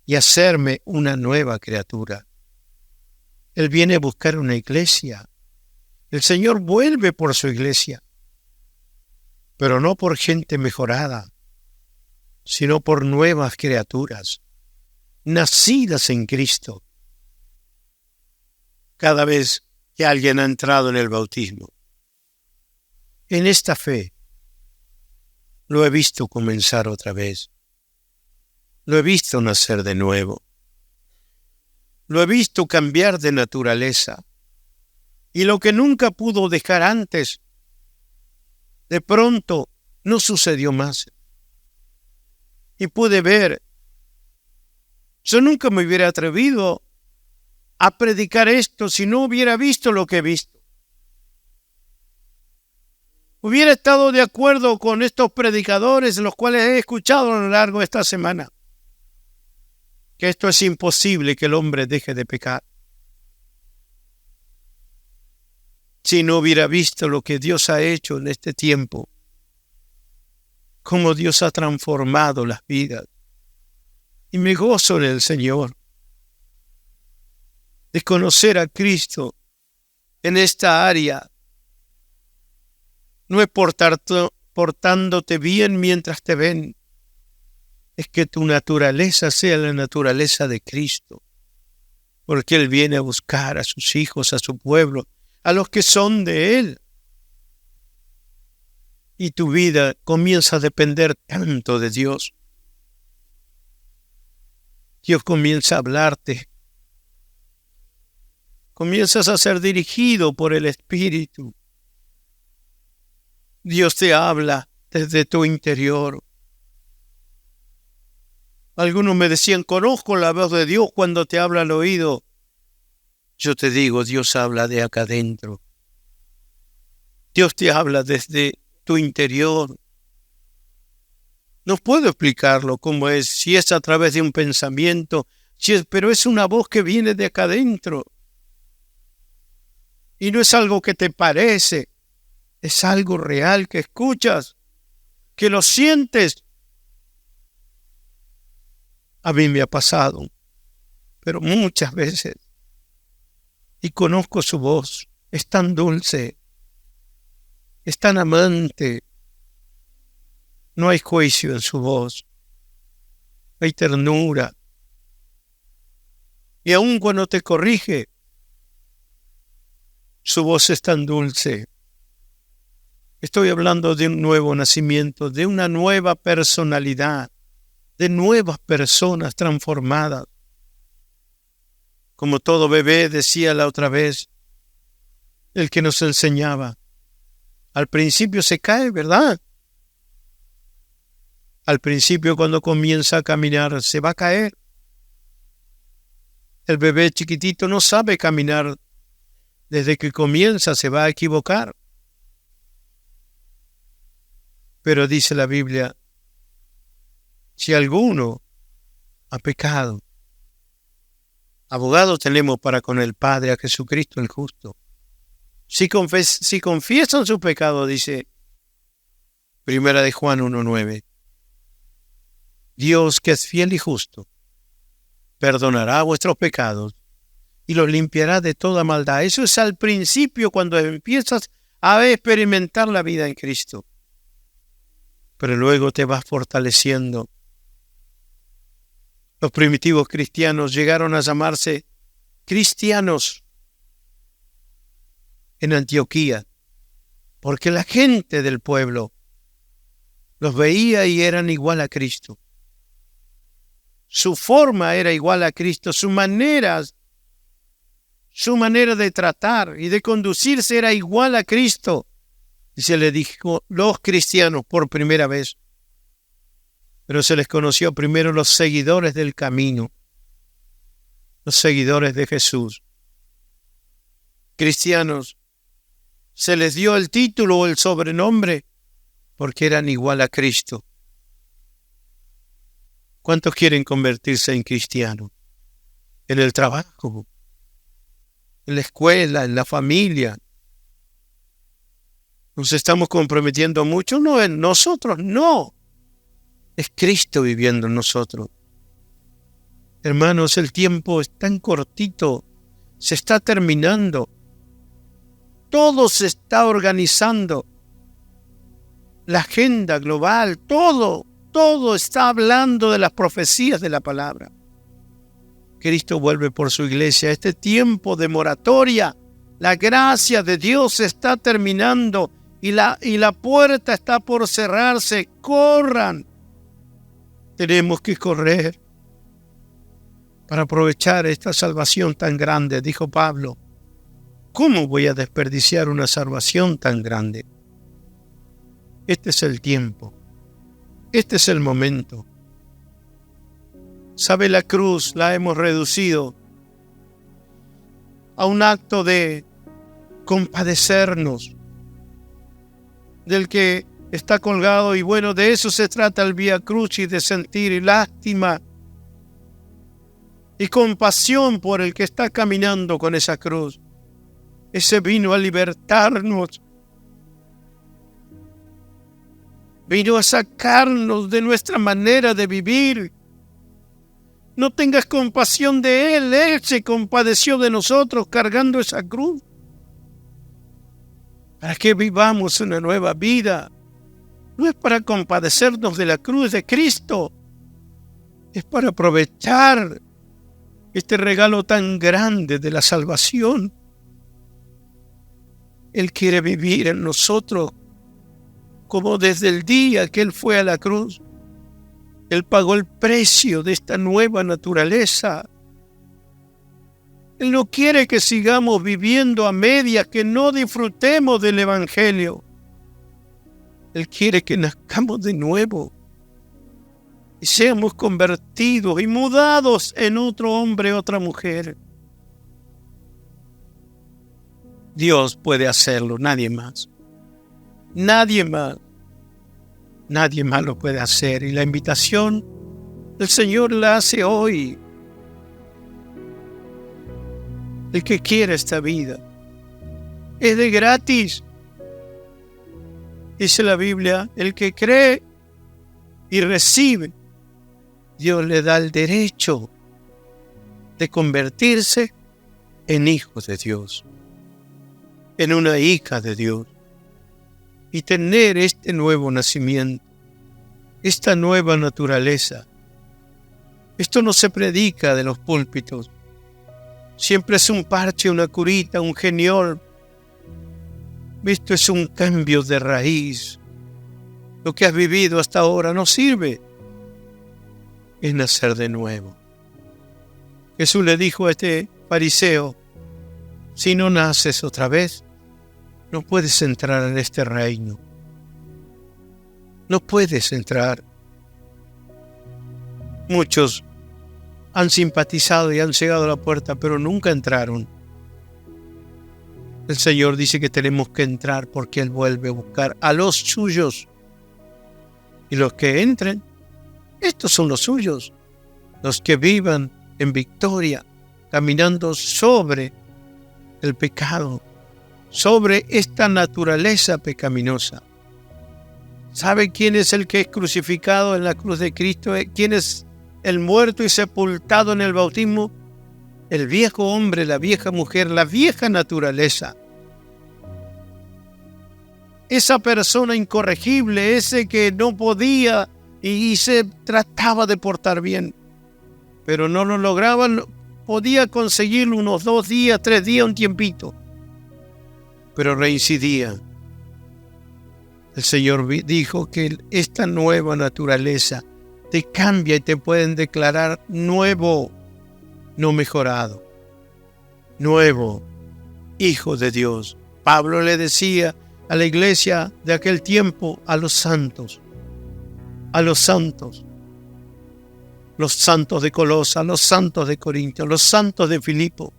y hacerme una nueva criatura. Él viene a buscar una iglesia. El Señor vuelve por su iglesia, pero no por gente mejorada, sino por nuevas criaturas, nacidas en Cristo. Cada vez que alguien ha entrado en el bautismo, en esta fe, lo he visto comenzar otra vez. Lo he visto nacer de nuevo. Lo he visto cambiar de naturaleza. Y lo que nunca pudo dejar antes, de pronto no sucedió más. Y pude ver, yo nunca me hubiera atrevido a predicar esto si no hubiera visto lo que he visto. Hubiera estado de acuerdo con estos predicadores, los cuales he escuchado a lo largo de esta semana, que esto es imposible, que el hombre deje de pecar. Si no hubiera visto lo que Dios ha hecho en este tiempo, cómo Dios ha transformado las vidas. Y me gozo en el Señor de conocer a Cristo en esta área. No es portándote bien mientras te ven, es que tu naturaleza sea la naturaleza de Cristo, porque Él viene a buscar a sus hijos, a su pueblo, a los que son de Él. Y tu vida comienza a depender tanto de Dios. Dios comienza a hablarte. Comienzas a ser dirigido por el Espíritu. Dios te habla desde tu interior. Algunos me decían, conozco la voz de Dios cuando te habla al oído. Yo te digo, Dios habla de acá adentro. Dios te habla desde tu interior. No puedo explicarlo cómo es, si es a través de un pensamiento, pero es una voz que viene de acá adentro. Y no es algo que te parece, es algo real que escuchas, que lo sientes. A mí me ha pasado, pero muchas veces. Y conozco su voz, es tan dulce, es tan amante. No hay juicio en su voz, hay ternura. Y aun cuando te corrige, su voz es tan dulce. Estoy hablando de un nuevo nacimiento, de una nueva personalidad, de nuevas personas transformadas. Como todo bebé, decía la otra vez el que nos enseñaba, al principio se cae, ¿verdad? Al principio, cuando comienza a caminar, se va a caer. El bebé chiquitito no sabe caminar. Desde que comienza se va a equivocar. Pero dice la Biblia, si alguno ha pecado, abogado tenemos para con el Padre, a Jesucristo el justo. Si confiesan su pecado, dice Primera de Juan 1:9, Dios, que es fiel y justo, perdonará vuestros pecados y los limpiará de toda maldad. Eso es al principio, cuando empiezas a experimentar la vida en Cristo. Pero luego te vas fortaleciendo. Los primitivos cristianos llegaron a llamarse cristianos en Antioquía, porque la gente del pueblo los veía y eran igual a Cristo. Su forma era igual a Cristo, su manera de tratar y de conducirse era igual a Cristo. Y se les dijo los cristianos por primera vez. Pero se les conoció primero los seguidores del camino, los seguidores de Jesús. Cristianos, se les dio el título o el sobrenombre porque eran igual a Cristo. ¿Cuántos quieren convertirse en cristianos? En el trabajo, en la escuela, en la familia. Nos estamos comprometiendo mucho, no en nosotros, no. Es Cristo viviendo en nosotros. Hermanos, el tiempo es tan cortito, se está terminando. Todo se está organizando. La agenda global, todo está hablando de las profecías de la palabra. Cristo vuelve por su iglesia. Este tiempo de moratoria, la gracia de Dios se está terminando y la puerta está por cerrarse. Corran. Tenemos que correr para aprovechar esta salvación tan grande, dijo Pablo. ¿Cómo voy a desperdiciar una salvación tan grande? Este es el tiempo. Este es el momento. ¿Sabe? La cruz la hemos reducido a un acto de compadecernos del que está colgado, y bueno, de eso se trata el Vía Crucis, de sentir lástima y compasión por el que está caminando con esa cruz. Ese vino a libertarnos, vino a sacarnos de nuestra manera de vivir. No tengas compasión de Él. Él se compadeció de nosotros cargando esa cruz para que vivamos una nueva vida. No es para compadecernos de la cruz de Cristo, es para aprovechar este regalo tan grande de la salvación. Él quiere vivir en nosotros como desde el día que Él fue a la cruz. Él pagó el precio de esta nueva naturaleza. Él no quiere que sigamos viviendo a medias, que no disfrutemos del Evangelio. Él quiere que nazcamos de nuevo y seamos convertidos y mudados en otro hombre, otra mujer. Dios puede hacerlo, nadie más. Nadie más. Nadie más lo puede hacer. Y la invitación el Señor la hace hoy. El que quiera esta vida es de gratis. Dice la Biblia, el que cree y recibe, Dios le da el derecho de convertirse en hijo de Dios, en una hija de Dios, y tener este nuevo nacimiento, esta nueva naturaleza. Esto no se predica de los púlpitos. Siempre es un parche, una curita, un geniol. Esto es un cambio de raíz. Lo que has vivido hasta ahora no sirve. Es nacer de nuevo. Jesús le dijo a este fariseo, si no naces otra vez, no puedes entrar en este reino. No puedes entrar. Muchos han simpatizado y han llegado a la puerta, pero nunca entraron. El Señor dice que tenemos que entrar porque Él vuelve a buscar a los suyos. Y los que entren, estos son los suyos, los que vivan en victoria, caminando sobre el pecado, sobre esta naturaleza pecaminosa. ¿Sabe quién es el que es crucificado en la cruz de Cristo? ¿Quién es el muerto y sepultado en el bautismo? El viejo hombre, la vieja mujer, la vieja naturaleza. Esa persona incorregible, ese que no podía y se trataba de portar bien, pero no lo lograba, podía conseguirlo unos 2 días, 3 días, un tiempito, pero reincidía. El Señor dijo que esta nueva naturaleza te cambia y te pueden declarar nuevo, no mejorado, nuevo, hijo de Dios. Pablo le decía a la iglesia de aquel tiempo, a los santos de Colosa, los santos de Corinto, los santos de Filipo.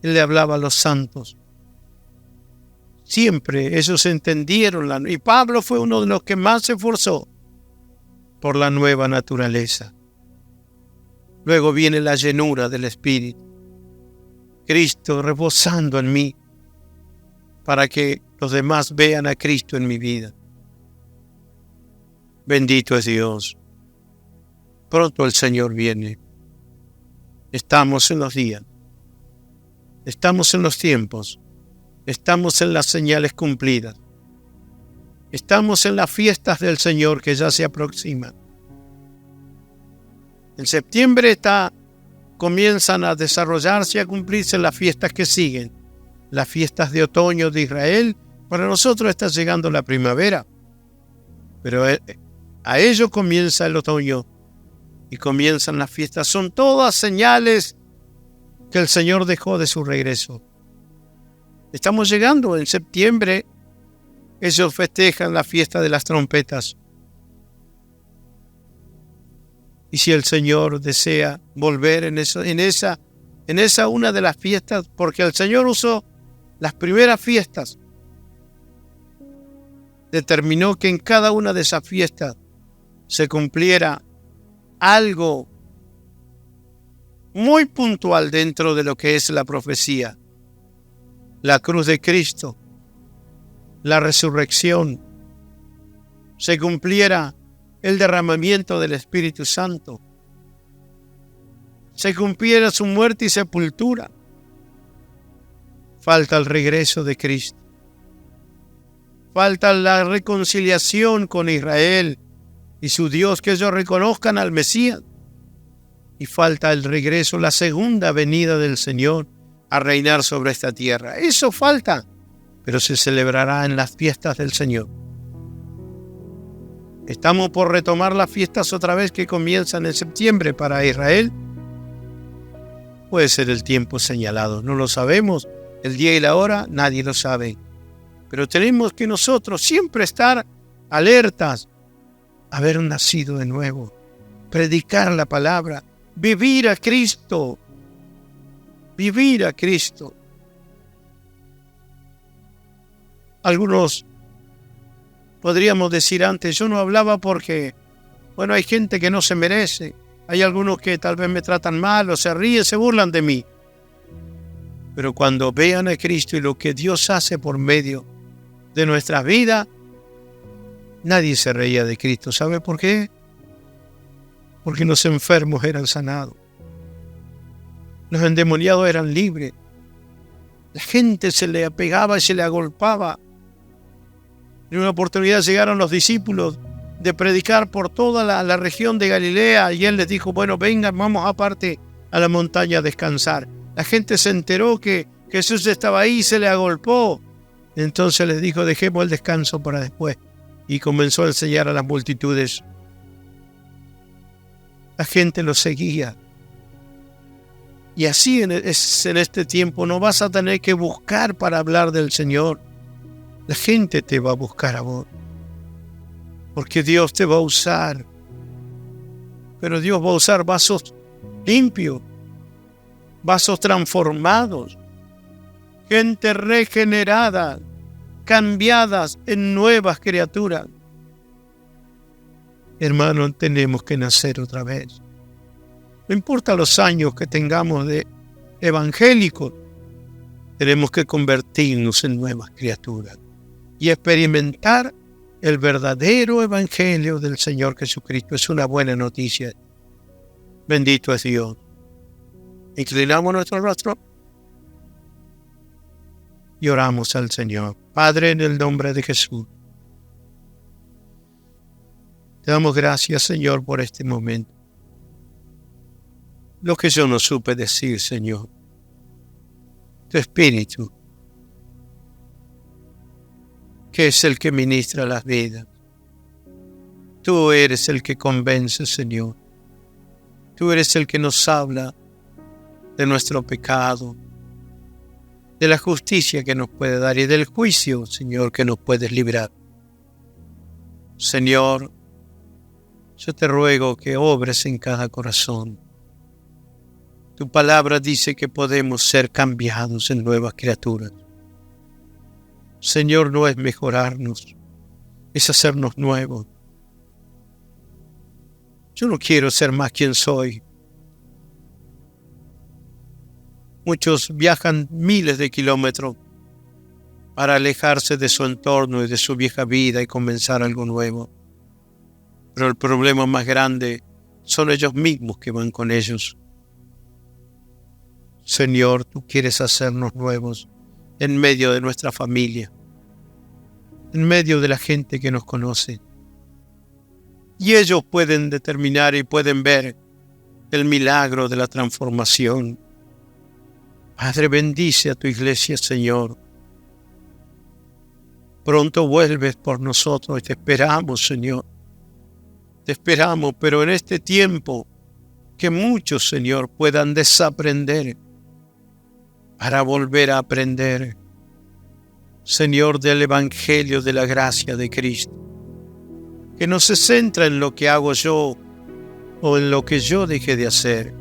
Él le hablaba a los santos. Siempre ellos entendieron, y Pablo fue uno de los que más se esforzó por la nueva naturaleza. Luego viene la llenura del Espíritu. Cristo reposando en mí para que los demás vean a Cristo en mi vida. Bendito es Dios. Pronto el Señor viene. Estamos en los días. Estamos en los tiempos. Estamos en las señales cumplidas. Estamos en las fiestas del Señor que ya se aproximan. En septiembre comienzan a desarrollarse y a cumplirse las fiestas que siguen. Las fiestas de otoño de Israel. Para nosotros está llegando la primavera. Pero a ello comienza el otoño y comienzan las fiestas. Son todas señales que el Señor dejó de su regreso. Estamos llegando en septiembre. Ellos festejan la fiesta de las trompetas. Y si el Señor desea volver en esa una de las fiestas, porque el Señor usó las primeras fiestas, determinó que en cada una de esas fiestas se cumpliera algo muy puntual dentro de lo que es la profecía. La cruz de Cristo, la resurrección, se cumpliera el derramamiento del Espíritu Santo, se cumpliera su muerte y sepultura. Falta el regreso de Cristo. Falta la reconciliación con Israel y su Dios, que ellos reconozcan al Mesías. Y falta el regreso, la segunda venida del Señor a reinar sobre esta tierra. Eso falta, pero se celebrará en las fiestas del Señor. Estamos por retomar las fiestas otra vez que comienzan en septiembre para Israel. Puede ser el tiempo señalado, no lo sabemos. El día y la hora nadie lo sabe. Pero tenemos que nosotros siempre estar alertas, haber nacido de nuevo, predicar la palabra, vivir a Cristo, vivir a Cristo. Algunos podríamos decir antes, yo no hablaba porque, hay gente que no se merece, hay algunos que tal vez me tratan mal o se ríen, se burlan de mí. Pero cuando vean a Cristo y lo que Dios hace por medio de nuestra vida, nadie se reía de Cristo. ¿Sabe por qué? Porque los enfermos eran sanados. Los endemoniados eran libres. La gente se le apegaba y se le agolpaba. En una oportunidad llegaron los discípulos de predicar por toda la región de Galilea y Él les dijo, vengan, vamos aparte a la montaña a descansar. La gente se enteró que Jesús estaba ahí y se le agolpó. Entonces les dijo, dejemos el descanso para después. Y comenzó a enseñar a las multitudes. La gente lo seguía. Y así en este tiempo no vas a tener que buscar para hablar del Señor. La gente te va a buscar a vos. Porque Dios te va a usar. Pero Dios va a usar vasos limpios, vasos transformados, gente regenerada, cambiadas en nuevas criaturas. Hermano, tenemos que nacer otra vez. No importa los años que tengamos de evangélicos, tenemos que convertirnos en nuevas criaturas y experimentar el verdadero evangelio del Señor Jesucristo. Es una buena noticia. Bendito es Dios. Inclinamos nuestro rostro y oramos al Señor. Padre, en el nombre de Jesús, te damos gracias, Señor, por este momento. Lo que yo no supe decir, Señor, tu Espíritu, que es el que ministra las vidas. Tú eres el que convence, Señor. Tú eres el que nos habla de nuestro pecado, de la justicia que nos puede dar y del juicio, Señor, que nos puedes librar. Señor, yo te ruego que obres en cada corazón. Tu palabra dice que podemos ser cambiados en nuevas criaturas. Señor, no es mejorarnos, es hacernos nuevos. Yo no quiero ser más quien soy. Muchos viajan miles de kilómetros para alejarse de su entorno y de su vieja vida y comenzar algo nuevo. Pero el problema más grande son ellos mismos que van con ellos. Señor, tú quieres hacernos nuevos en medio de nuestra familia, en medio de la gente que nos conoce. Y ellos pueden determinar y pueden ver el milagro de la transformación. Padre, bendice a tu iglesia, Señor. Pronto vuelves por nosotros y te esperamos, Señor. Te esperamos, pero en este tiempo que muchos, Señor, puedan desaprender para volver a aprender, Señor, del Evangelio de la gracia de Cristo. Que no se centra en lo que hago yo o en lo que yo dejé de hacer,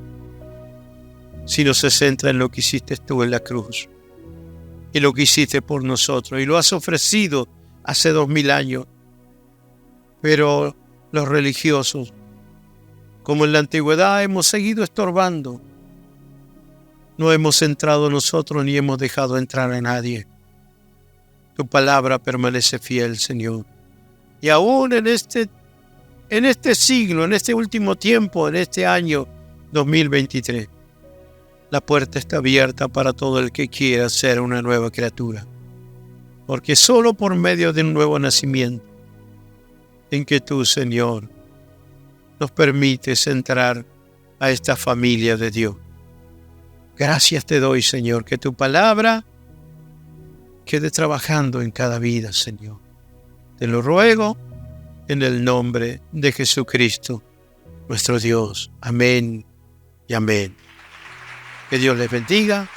sino se centra en lo que hiciste tú en la cruz y lo que hiciste por nosotros y lo has ofrecido hace 2000 años. Pero los religiosos, como en la antigüedad, hemos seguido estorbando. No hemos entrado nosotros ni hemos dejado entrar a nadie. Tu palabra permanece fiel, Señor. Y aún en este siglo, en este último tiempo, en este año 2023, la puerta está abierta para todo el que quiera ser una nueva criatura. Porque solo por medio de un nuevo nacimiento, en que tú, Señor, nos permites entrar a esta familia de Dios. Gracias te doy, Señor, que tu palabra quede trabajando en cada vida, Señor. Te lo ruego en el nombre de Jesucristo, nuestro Dios. Amén y amén. Que Dios les bendiga.